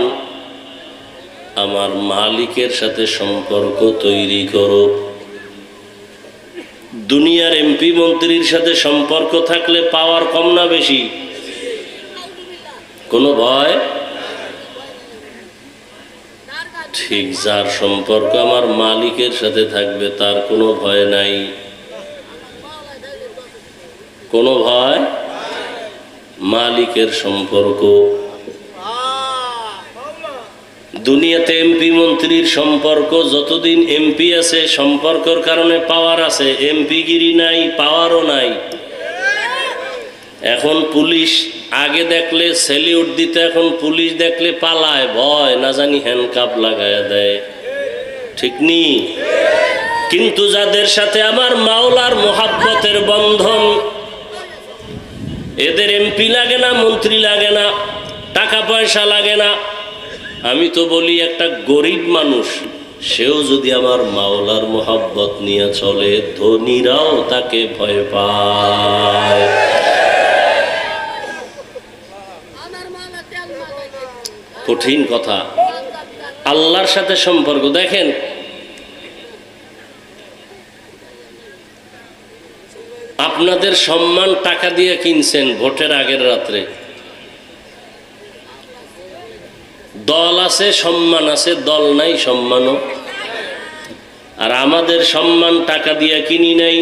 আমার মালিকের সাথে সম্পর্ক তৈরি করো। দুনিয়ার এমপি মন্ত্রীর সাথে সম্পর্ক থাকলে পাওয়ার কম না বেশি? কোনো ভয়? ঠিক যার সম্পর্ক আমার মালিকের সাথে থাকবে তার কোনো ভয় নাই। কোনো ভয়? মালিকের সম্পর্ক। দুনিয়াতে এমপি মন্ত্রীর সম্পর্ক যতদিন এমপি আছে সম্পর্কের কারণে পাওয়ার আছে, এমপি গিরি নাই, পাওয়ারও নাই। এখন পুলিশ আগে দেখলে স্যালিউট দিত, এখন পুলিশ দেখলে পালায়, ভয়, না জানি হ্যান্ডকাপ লাগায় দেয়। ঠিক নি? কিন্তু যাদের সাথে আমার মাওলার মোহাব্বতের বন্ধন, এদের এমপি লাগে না, মন্ত্রী লাগে না, টাকা পয়সা লাগে না। আমি তো বলি একটা গরিব মানুষ সেও যদি আমার মাওলার মোহাব্বত নিয়ে চলে, ধনীরাও তাকে ভয় পায়। কঠিন কথা। আল্লাহর সাথে সম্পর্ক দেখেন, আপনাদের সম্মান টাকা দিয়ে কিনছেন ভোটের আগের রাত্রে। দল আছে, সম্মান আছে, দল নাই, সম্মানও। আর আমাদের সম্মান টাকা দিয়ে কিনি নাই।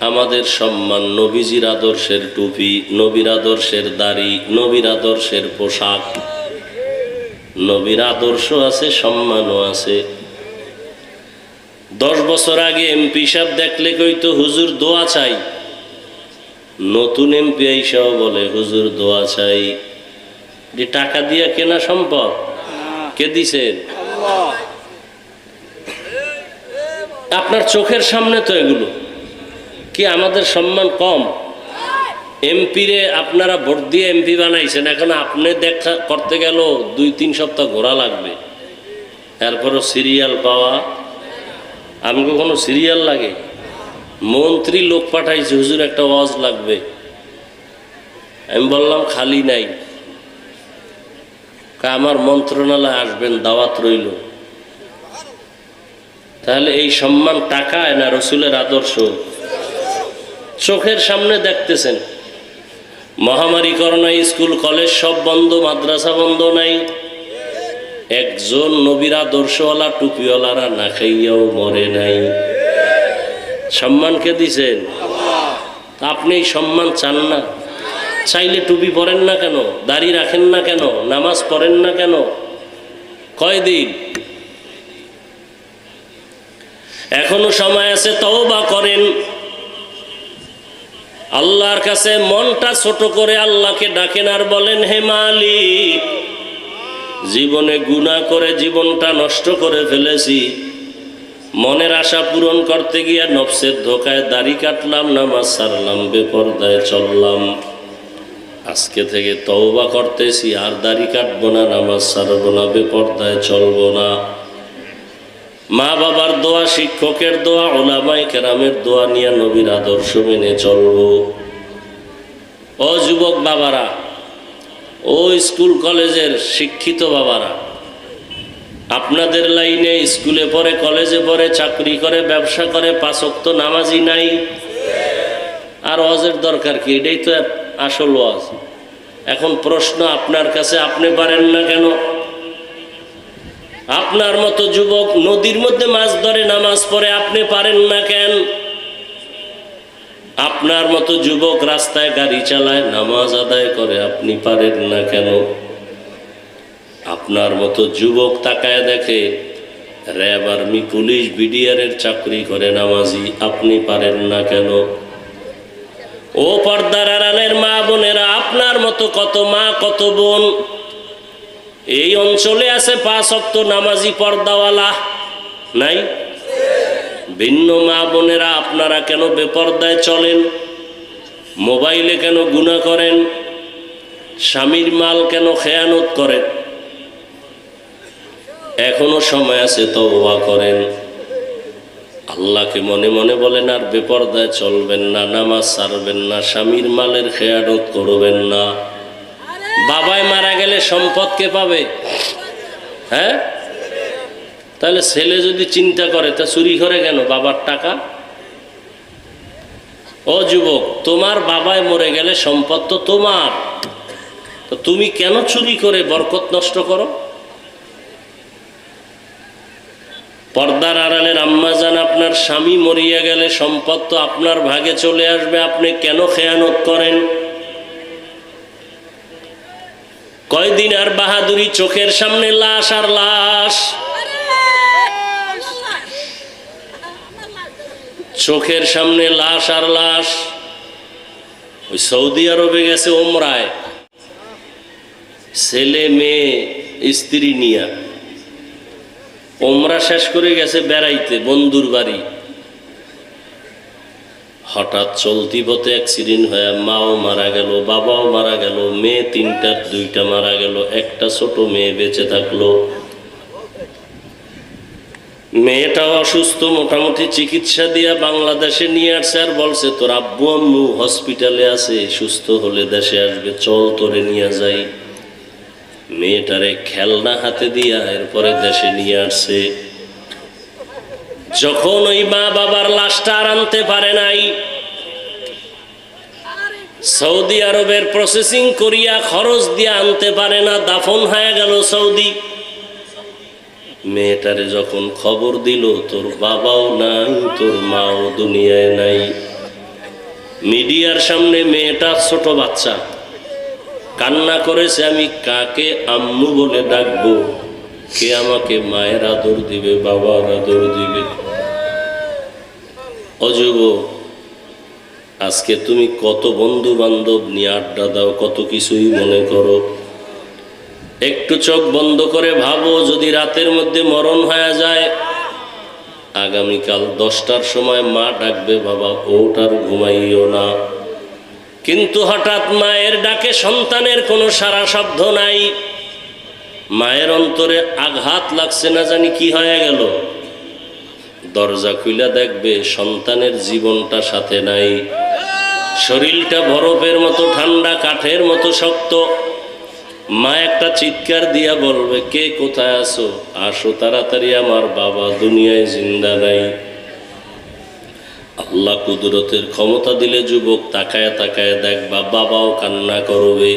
আমাদের সম্মান নবীজির আদর্শের টুপি, নবীর আদর্শের দাড়ি, নবীর আদর্শের পোশাক। নবীর আদর্শ আছে, সম্মানও আছে। 10 বছর আগে এমপি সাহেব দেখলে কইতো হুজুর দোয়া চাই। নতুন এমপি আইসাও বলে হুজুর দোয়া চাই। যে টাকা দিয়ে কেনা সম্পদ, কে দিছেন? আপনার চোখের সামনে তো এগুলো। কি আমাদের সম্মান কম? এমপি রে আপনারা ভোট দিয়ে এমপি বানাইছেন, এখন আপনি দেখা করতে গেল 2-3 সপ্তাহ ঘোরা লাগবে, এরপরও সিরিয়াল পাওয়া। আমি কখনো সিরিয়াল লাগে? মন্ত্রী লোক পাঠাইছে, হুজুর একটা ওয়াজ লাগবে। আমি বললাম খালি নাই, আমার মন্ত্রণালয় আসবেন, দাওয়াত রইল। তাহলে এই সম্মান টাকায় না রসুলের আদর্শ? চোখের সামনে দেখতেছেন, মহামারী করোনা, স্কুল কলেজ সব বন্ধ, মাদ্রাসা বন্ধ নাই। একজন নবীর আদর্শওয়ালা টুপিওয়ালারা না খাইয়াও মরে নাই। সম্মানকে দিছেন? আপনি এই সম্মান চান না? চাইলে টুপি পরেন না কেন? দাড়ি রাখেন না কেন? নামাজ পড়েন না কেন? কয়দিন এখনো সময় আছে, তওবা করেন। আল্লাহর কাছে মনটা ছোট করে আল্লাহকে ডাকেন আর বলেন, হে মালিক, জীবনে গুনাহ করে জীবনটা নষ্ট করে ফেলেছি। মনের আশা পূরণ করতে গিয়ে নফসের ধোকায় দাড়ি কাটলাম, নামাজ ছাড়লাম, বেপরদায় চললাম। আজকে থেকে তওবা করতেছি, আর দাড়ি কাটবো না, নামাজ ছাড়বো না, বেপরদায় চলবো না। মা বাবার দোয়া, শিক্ষকের দোয়া, উলামায়ে কেরামের দোয়া নিয়ে নবীর আদর্শ মেনে চলবো। ও যুবক বাবারা, ও স্কুল কলেজের শিক্ষিত বাবারা, আপনাদের লাইনে স্কুলে পড়ে, কলেজে পড়ে, চাকরি করে, ব্যবসা করে, 5 ওয়াক্ত নামাজি নাই। আর ওয়াজের দরকার কি? এটাই তো আসল ওয়াজ। এখন প্রশ্ন আপনার কাছে, আপনি পারেন না কেন? আপনার মতো যুবক নদীর মধ্যে মাছ ধরে, নামাজ পড়ে, আপনি পারেন না কেন? আপনার মতো যুবক রাস্তায় গাড়ি চালায়, নামাজ আদায় করে, আপনি পারেন না কেন? আপনার মতো যুবক তাকায় দেখে র্যাব, আর্মি, পুলিশ, বিডিআরের চাকরি করে, নামাজি, আপনি পারেন না কেন? ও পর্দার আড়ালের মা বোনেরা, আপনার মতো কত মা, কত বোন এই অঞ্চলে আছে 5 ওয়াক্ত নামাজি, পর্দাওয়ালা নাই? ভিন্ন মা বোনেরা, আপনারা কেন বেপরদায় চলেন? মোবাইলে কেন গুনাহ করেন? স্বামীর মাল কেন খেয়ানত করেন? এখনো সময় আছে, তওবা করেন। আল্লাহকে মনে মনে বলেন, আর বেপরদায় চলবেন না, নামাজ ছাড়বেন না, স্বামীর মালের খেয়ানত করবেন না। বাবায় মারা গেলে সম্পদ কে পাবে? হ্যাঁ, তাহলে ছেলে যদি চিন্তা করে তা চুরি করে কেন বাবার টাকা? ও যুবক, তোমার বাবায় মরে গেলে সম্পদ তো তোমার, তো তুমি কেন চুরি করে বরকত নষ্ট করো? পর্দার আড়ালের আম্মাজান, আপনার স্বামী মরিয়া গেলে সম্পদ তো আপনার ভাগে চলে আসবে, আপনি কেন খেয়ানত করেন? কয়দিন আর বাহাদুরি, চোখের সামনে লাশ আর লাশ, চোখের সামনে লাশ আর লাশ। ওই সৌদি আরবে গেছে ওমরায়, ছেলে মেয়ে স্ত্রী নিয়া ওমরা শেষ করে গেছে বেড়াইতে বন্ধুর বাড়ি। হঠাৎ চলতি পথে অ্যাক্সিডেন্ট হয়ে মাও মারা গেল, বাবাও মারা গেল, মেয়ে তিনটার দুইটা মারা গেল, একটা ছোট মেয়ে বেঁচে থাকলো। মেয়েটাও অসুস্থ, মোটামুটি চিকিৎসা দিয়া বাংলাদেশে নিয়ে আসছে, আর বলছে তোর আব্বু আম্মু হসপিটালে আছে, সুস্থ হলে দেশে আসবে, চল তোরে নিয়ে যাই। মেয়েটারে খেলনা হাতে দিয়া এরপরে দেশে নিয়ে আসছে। যখন ওই মা বাবার লাশটা আর আনতে পারে নাই, সৌদি আরবের প্রসেসিং করিয়া খরচ দিয়ে আনতে পারে না, দাফন হয়ে গেল সৌদি। মেয়েটারে যখন খবর দিল তোর বাবাও নাই, তোর মাও দুনিয়ায় নাই, মিডিয়ার সামনে মেয়েটা ছোট বাচ্চা কান্না করেছে, আমি কাকে আম্মু বলে ডাকবো, কে আমাকে মায়ের আদর দিবে, বাবার আদর দিবে? অযুবক, আজকে তুমি কত বন্ধু বান্ধব নিয়ে আড্ডা দাও, কত কিছুই মনে করো। একটু চোখ বন্ধ করে ভাবো, যদি রাতের মধ্যে মরণ হয়ে যায়, আগামীকাল 10টার সময় মা ডাকবে, বাবা ওটার ঘুমাইও না। কিন্তু হঠাৎ মায়ের ডাকে সন্তানের কোনো সারা শব্দ নাই, মায়ের অন্তরে আঘাত লাগছে, না জানি কি হয়ে গেল। দরজা খুলে দেখবে সন্তানের জীবনটা সাথে নাই, শরীরটা বরফের মতো ঠান্ডা, কাঠের মতো শক্ত। মা একটা চিৎকার দিয়া বলবে, কে কোথায় আছো, আসো তাড়াতাড়ি, আমার বাবা দুনিয়ায় জিন্দা নাই। আল্লাহ কুদরতের ক্ষমতা দিলে যুবক তাকায় তাকায় দেখবা বাবাও কান্না করবে।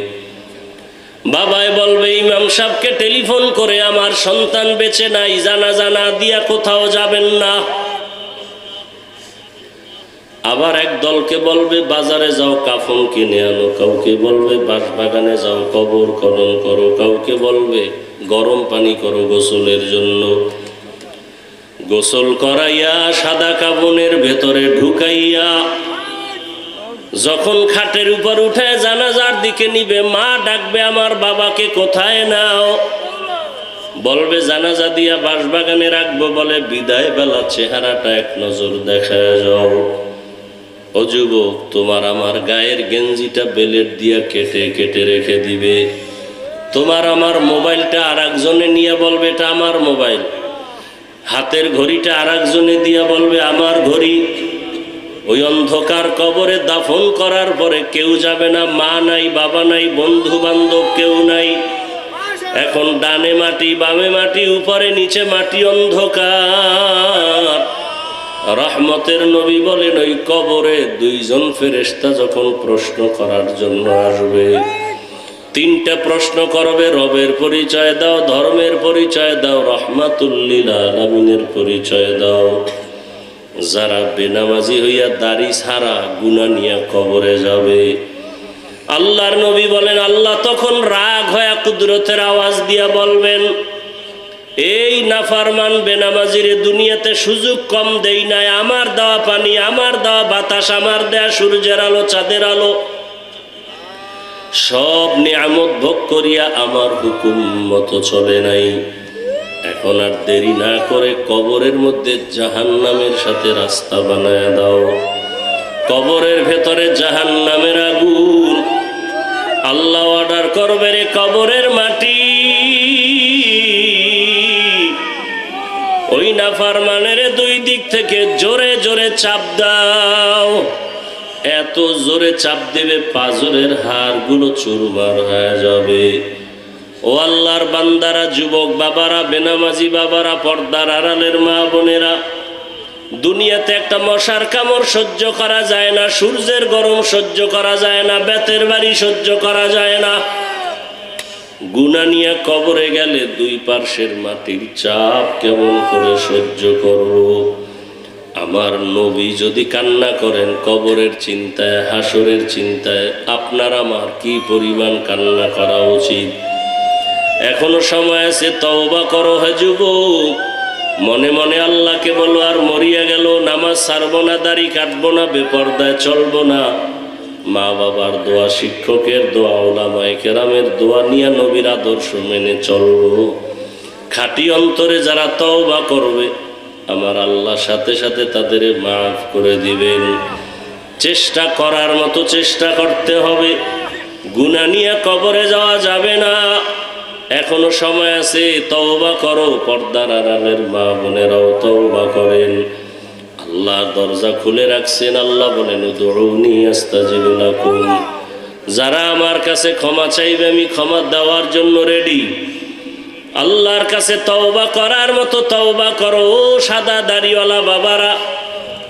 বাবাই বলবে, ইমাম সাহেবকে টেলিফোন করে আমার সন্তান বেঁচে নাই, জানাজা না দিয়া কোথাও যাবেন না। আবার এক দলকে বলবে বাজারে যাও কাফন কিনে আনো, কাউকে বলবে বাঁশবাগানে যাও কবর খনন করো, কাউকে বলবে গরম পানি করো গোসলের জন্য। গোসল করাইয়া সাদা কাফনের ভেতরে ঢুকাইয়া যখন খাটের উপর উঠে জানাজার দিকে নিবে, মা ডাকবে, আমার বাবাকে কোথায় নাও? বলবে জানাজা দিয়া বাঁশবাগানে রাখবো, বলে বিদায় বেলা চেহারাটা এক নজর দেখা যাও। ও যুবক, তোমার আমার গায়ের গেঞ্জিটা বেলেট দিয়া কেটে কেটে রেখে দিবে। তোমার আমার মোবাইলটা আর একজনে নিয়ে বলবে এটা আমার মোবাইল, হাতের ঘড়িটা আর একজনে দিয়া বলবে আমার ঘড়ি। ওই অন্ধকার কবরে দাফন করার পরে কেউ যাবে না, মা নাই, বাবা নাই, বন্ধু বান্ধব কেউ নাই। এখন ডানে মাটি, বামে মাটি, উপরে নিচে মাটি, অন্ধকার। রহমতের নবী বলেন, ওই কবরে দুইজন ফেরেশতা যখন প্রশ্ন করার জন্য আসবে, 3টা প্রশ্ন করবে, রবের পরিচয় দাও, ধর্মের পরিচয় দাও, রহমাতুল লিল আলামিনের পরিচয় দাও। যারা বেনামাজি হইয়া দাড়ি ছাড়া গুনাহ নিয়ে কবরে যাবে, আল্লাহর নবী বলেন আল্লাহ তখন রাগ হয়ে কুদরতের আওয়াজ দিয়া বলবেন, এই নাফরমান বেনামাজিরে দুনিয়াতে সুযোগ কম দেই নাই, আমার দেওয়া পানি, আমার দেওয়া বাতাস, আমার দেয়া সূর্যের আলো, চাঁদের আলো, সব নিয়ামত ভোগ করিয়া আমার হুকুম মতো চলে নাই। এখন আর দেরি না করে কবরের মধ্যে জাহান্নামের সাথে রাস্তা বানায় দাও। কবরের ভেতরে জাহান্নামের আগুন। আল্লাহ অর্ডার করবে, রে কবরের মাটি, ওই নাফরমানের 2 দিক থেকে জোরে জোরে চাপ দাও। এত জোরে চাপ দেবে পাঁজরের হাড়গুলো চুরমার হয়ে যাবে। ও আল্লাহর বান্দারা, যুবক বাবারা, বেনামাজি বাবারা, পর্দার আড়ালের মা বোনেরা, দুনিয়াতে একটা মশার কামড় সহ্য করা যায় না, সূর্যের গরম সহ্য করা যায় না, বেতের বাড়ি সহ্য করা যায় না। গুনাহ নিয়ে কবরে গেলে দুই পার্শ্বের মাটির চাপ কেমন করে সহ্য করব? আমার নবী যদি কান্না করেন কবরের চিন্তায়, হাসরের চিন্তায়, আপনার আমার কি পরিমাণ কান্না করা উচিত? এখনো সময় আছে, তওবা করো হে যুবক। মনে মনে আল্লাহকে বলো, আর মরিয়া গেল নামাজ ছাড়বো না, দাড়ি কাটবো না, বেপরদায় চলবো না। মা বাবার দোয়া, শিক্ষকের দোয়া, ওলামায়ে কেরামের দোয়া নিয়ে নবীর আদর্শ মেনে চলবো। খাঁটি অন্তরে যারা তওবা করবে, আমার আল্লাহ সাথে সাথে তাদের মাফ করে দিবেন। চেষ্টা করার মতো চেষ্টা করতে হবে। গুনাহ নিয়ে কবরে যাওয়া যাবে না। এখনো সময় আছে, তওবা করো। পর্দার আড়ালের মা বোনেরাও তওবা করেন। আল্লাহ দরজা খুলে রাখছেন। আল্লাহ বলেন, উদউনি আস্তাজিব লাকুম। যারা আমার কাছে ক্ষমা চাইবে, আমি ক্ষমা দেওয়ার জন্য রেডি। আল্লাহর কাছে তওবা করার মতো তওবা করো। সাদা দাড়িওয়ালা বাবারা,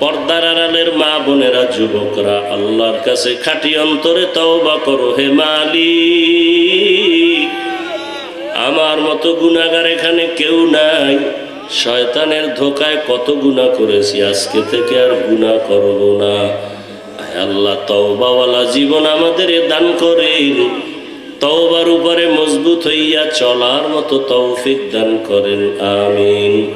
পর্দার আড়ালের মা বোনেরা, যুবকরা, আল্লাহর কাছে খাঁটি অন্তরে তওবা করো। হে মালিক, আমার মতো গুনাহগার এখানে কেউ নাই। শয়তানের ধোকায় কত গুনাহ করেছি, আজকে থেকে আর গুনাহ করব না। আল্লাহ, তওবাওয়ালা জীবন আমাদের দান করেন। তওবার উপরে মজবুত হইয়া চলার মতো তৌফিক দান করেন। আমিন।